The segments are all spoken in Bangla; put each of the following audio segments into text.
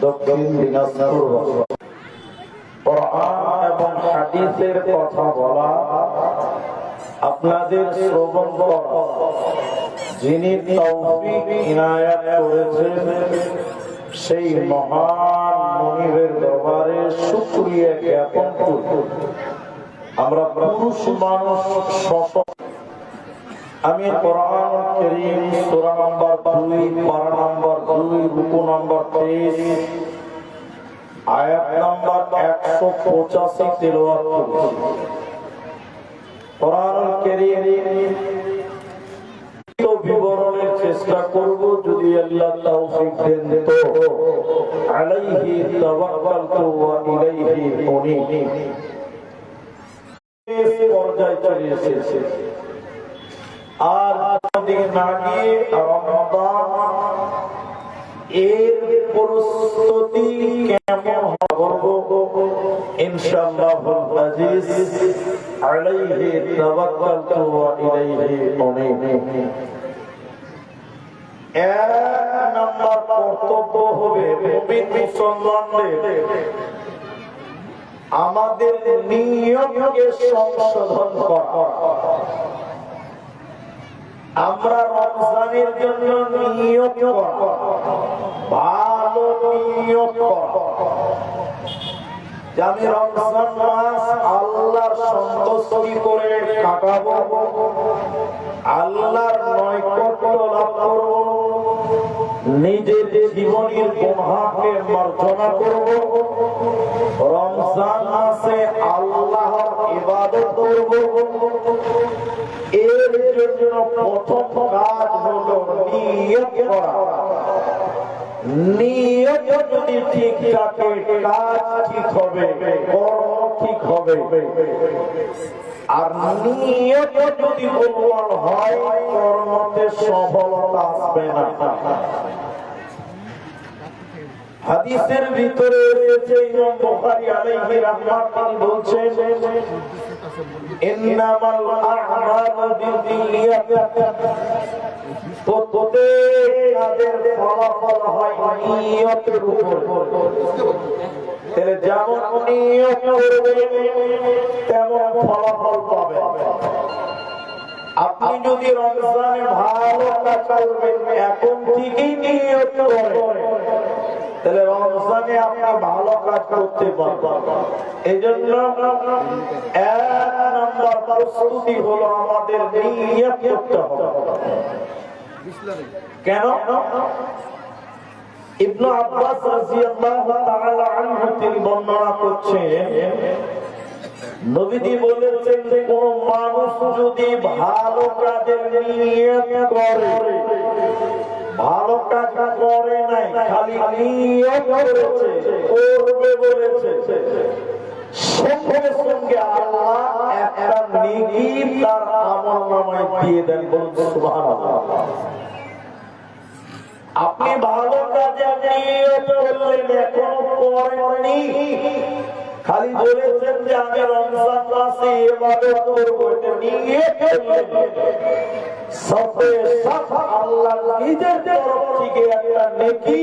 দক্ষিণ দিনাজপুর কোরআন এবং হাদিসের কথা বলা আপনাদের শ্রবণ করা যিনি তৌফিক ইনায়াত করেছেন সেই মহান মুনিবের দরবারে শুকরিয়া জ্ঞাপন করি। আমরা পুরুষ মানুষ আমি কোরআন কারীম সূরা নম্বর 2 পারা নম্বর 2 রুকু নম্বর 23 আয়াত নম্বর 185 তেলাওয়াত করছি। কোরআন কারীম তো বিবরণের চেষ্টা করব যদি আল্লাহ তৌফিক দেন তো আলাইহি তাওয়াক্কালতু ওয়া ইলাইহি উনীব। এই পর্যায়ে চলে এসেছে আর দিন না গিয়ে রমাদান এর প্রস্তুতি কেমন হবে ইনশাআল্লাহুল আজিজ আলাইহি তাওয়াক্কালতু ওয়া ইলাইহি উনীব। এক নম্বর কর্তব্য হবে মুমিন মুসলমানদের আমাদের নিয়তকে সংশোধন করা। আমরা রমজানের জন্য নিয়ত করা, ভালো নিয়ত করা যে আমি রমজান মাস আল্লাহর সন্তুষ্টি করে কাটাবো, আল্লাহর নৈকট্য লাভ করব, নিজের জীবনের গুনাহকে মার্জনা করব, রমজান মাসে আল্লাহর ইবাদত করব। এর জন্য প্রথম কাজ হলো নিয়ত করা। নিয়ত যদি ঠিক থাকে কাজ ঠিক হবে, কর্ম ঠিক হবে। আর নিয়ত যদি দুর্বল হয় কর্মতে সফলতা আসবে না। হাদিসের ভিতরে এসেছে ইমাম বুখারী আলাইহি রাহমাতুল্লাহ বলছেন ইন্নামাল আ'মালু বিন্নিয়াত, প্রত্যেক কাজের ফলাফল হয় নিয়তের উপর। তাহলে যেমন নিয়ত করবে তেমন ফলাফল পাবে। আপনি যদি রমজানে ভালো কাজ করবেন এখন থেকেই নিয়ত করেন তাহলে রমজানে আপনি ভালো কাজ করতে পারবেন। এজন্য এক নম্বর প্রস্তুতি হলো আমাদের নিয়ত করতে হবে। কেন? ইবনে আব্বাস রাদিয়াল্লাহু তাআলা আনহু তিনি বর্ণনা করছেন নবীজি বলেছেন যে কোন মানুষ যদি ভালো কাজের নিয়ত করে ভালো কাজ করে নাই, খালি নিয়ত করেছে, করবে বলেছে, সঙ্গে সঙ্গে আল্লাহ একটা নেকি তার আমলনামায় দিয়ে দেন। বলুন সুবহানাল্লাহ। আপনি ভালো কাজে নিয়ত করলেন, এখনো করেননি, খালি বলেছেন যে আমি রমজান মাসে ইবাদত করব, এটা নিয়ত করলেন, সাথে সাথে আল্লাহ নিজের তরফ থেকে একটা নেকি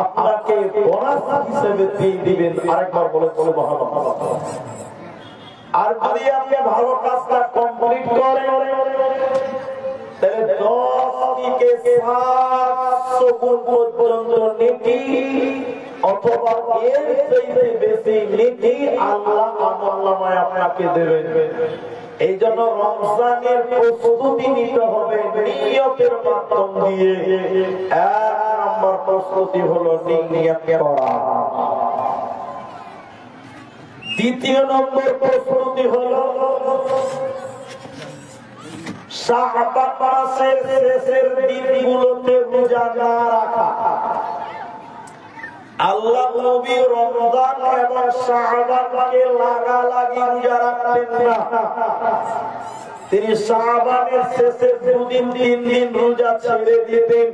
আপনাকে বোনাস হিসেবে দিয়ে দিবেন। আরেকবার বলে সুবহানাল্লাহ। আর যদি আপনি ভালো কাজটা কমপ্লিট করেন তাহলে 10 থেকে 700 গুণ পর্যন্ত নেকি অথবা এর চেয়ে বেশি নেকি আল্লাহ আমলনামায় আপনাকে দেবেন। এই জন্য রমজানের প্রস্তুতি নিতে হবে নিয়তের মাধ্যম দিয়ে। 1 নম্বর প্রস্তুতি হলো নিয়ত করা। 2 নম্বর প্রস্তুতি হলো শাবান মাসের শেষের দিনগুলোতে রোজা না রাখা। আল্লাহ নবী রমজান এবং শাবানকে লাগালাগি রোজা রাখতেন না। তিনি শাবানের শেষের 2 দিন 3 দিন রোজা ছেড়ে দিতেন।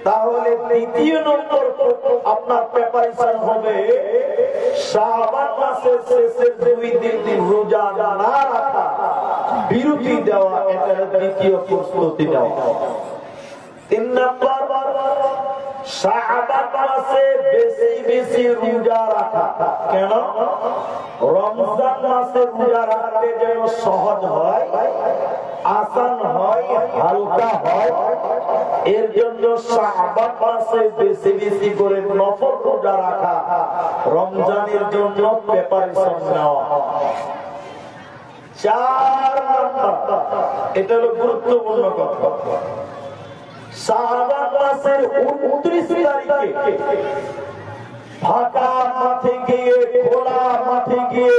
তাহলে 2 নম্বর আপনার প্রিপারেশন হবে শাবান মাসের শেষের 2 দিন রোজা না রাখা, বিরতি দেওয়া, এটা 2য় প্রস্তুতি দেওয়া। 3 নম্বর শাবান মাসে বেশি বেশি রোজা রাখা। কেন? রমজান মাসে রোজা রাখতে যেন সহজ হয়, আসান হয়, হালকা হয়, এর জন্য শাবান মাসে বেশি বেশি করে নফল রোজা রাখা, রমজানের জন্য প্রিপারেশন নেওয়া। 4 নম্বর, এটা হলো গুরুত্বপূর্ণ কথা, শাবান মাসের 29 তারিখে ফাঁকা মাঠে গিয়ে, খোলা মাঠে গিয়ে,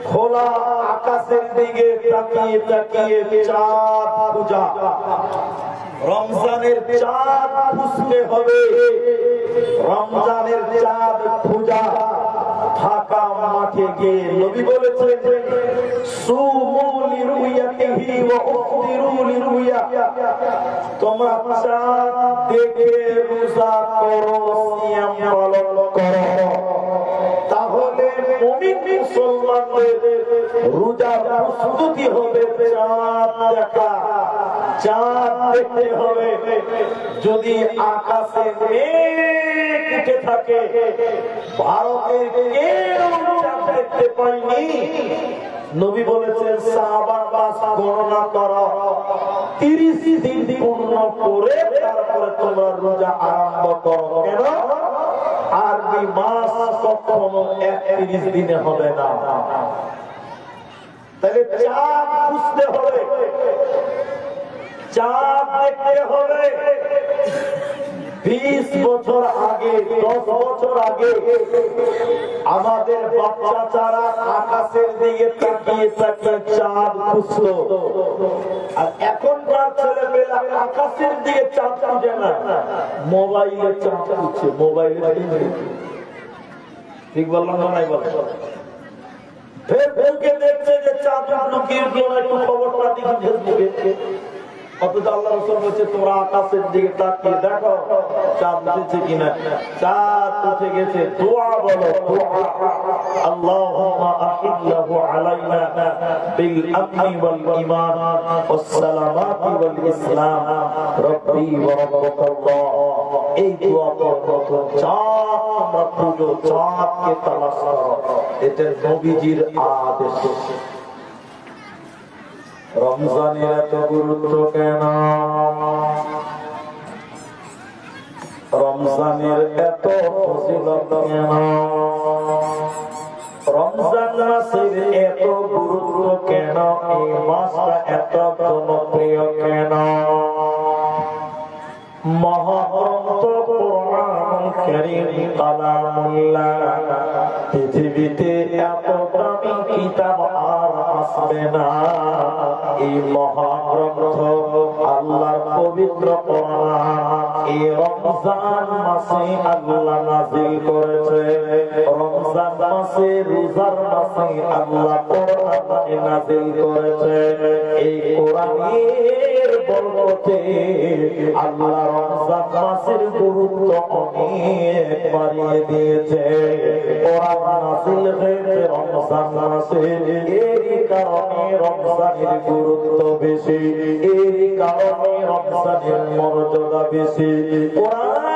খোলা আকাশের দিকে তাকিয়ে তাকিয়ে চাঁদ পূজা, রমজানের চাঁদ খুঁজতে হবে। রমজানের চাঁদ পূজা ফাঁকা মাঠে গিয়ে। নবী বলেছেন সুমু লিরুয়াতিহি ওয়া উফতিরু লিরুয়া, তোমরা চাঁদ দেখে রোজা করো, সিয়াম পালন করো। তাহলে মুমিন মুসলমানদের রোজার প্রস্তুতি হবে চাঁদ দেখা, চাঁদ দেখতে হবে। যদি আকাশে মেঘ উঠে থাকে, ভারতের কেউ চাঁদ দেখতে পায়নি, নবী বলেছেন শাবান মাস গণনা করো, 30 দিন পূর্ণ করে তারপরে তোমরা রোজা আরম্ভ করো। কেন? আরবি মাস কখনো 31 দিনে হবে না। তাহলে চাঁদ খুঁজতে হবে, চাঁদ দেখতে হবে। 20 বছর আগে, 10 বছর আগে আমাদের বাচ্চারা আকাশের দিকে তাকিয়ে তাকিয়ে চাঁদ খুঁজতো, আর এখনকার ছেলেমেয়েরা আকাশের দিকে চাঁদ খুঁজে না, মোবাইলে চাঁদ খুঁজছে। মোবাইলে ঠিক বললাম না? নাই বললাম? ফেসবুকে দেখছে যে চাঁদ লুকিয়ে গেল, একটু খবরটা দিকে ফেসবুকে। অথচ আল্লাহ রাসূল বলেছে তোমরা আকাশের দিকে তাকিয়ে দেখো চাঁদ উঠেছে কিনা। চাঁদ উঠে গেছে, দোয়া বলো, দোয়া আল্লাহুম্মা আহিল্লাহু আলাইনা বিল আমনি ওয়াল ঈমান ওয়াস সালামাতি ওয়াল ইসলাম রব্বি ওয়া রাব্বুকাল্লাহ। এই দোয়া পড়ো, চাঁদ তোমরা খুঁজো, চাঁদকে তালাশ করো, এটা নবীজির আদেশ। রমজানের এত গুরুত্ব কেন? রমজানের এত ফজিলত কেন? রমজান মাসের এত গুরুত্ব কেন? এই মাসটা এত জনপ্রিয় কেন? মহাগ্রন্থ কোরআন কারীম কালামুল্লাহ, পৃথিবীতে এত দামি কিতাব আর আসবে না। এই মহাগ্রন্থ আল্লাহর পবিত্র কোরআন এই রমজান মাসে আল্লাহ নাযিল করেছে। রমজান মাসে রোজার মাসে আল্লাহ কোরআন নাযিল করেছে। এই কোরআনের বরকতে আল্লাহ রমজান মাসের গুরুত্ব অনেক বাড়িয়ে দিয়েছে। কোরআন নাযিল হয়েছে রমজান মাসে, এই কারণে রমজানের গুরুত্ব বেশি, এই কারণে রমজানের মর্যাদা বেশি। কোরআন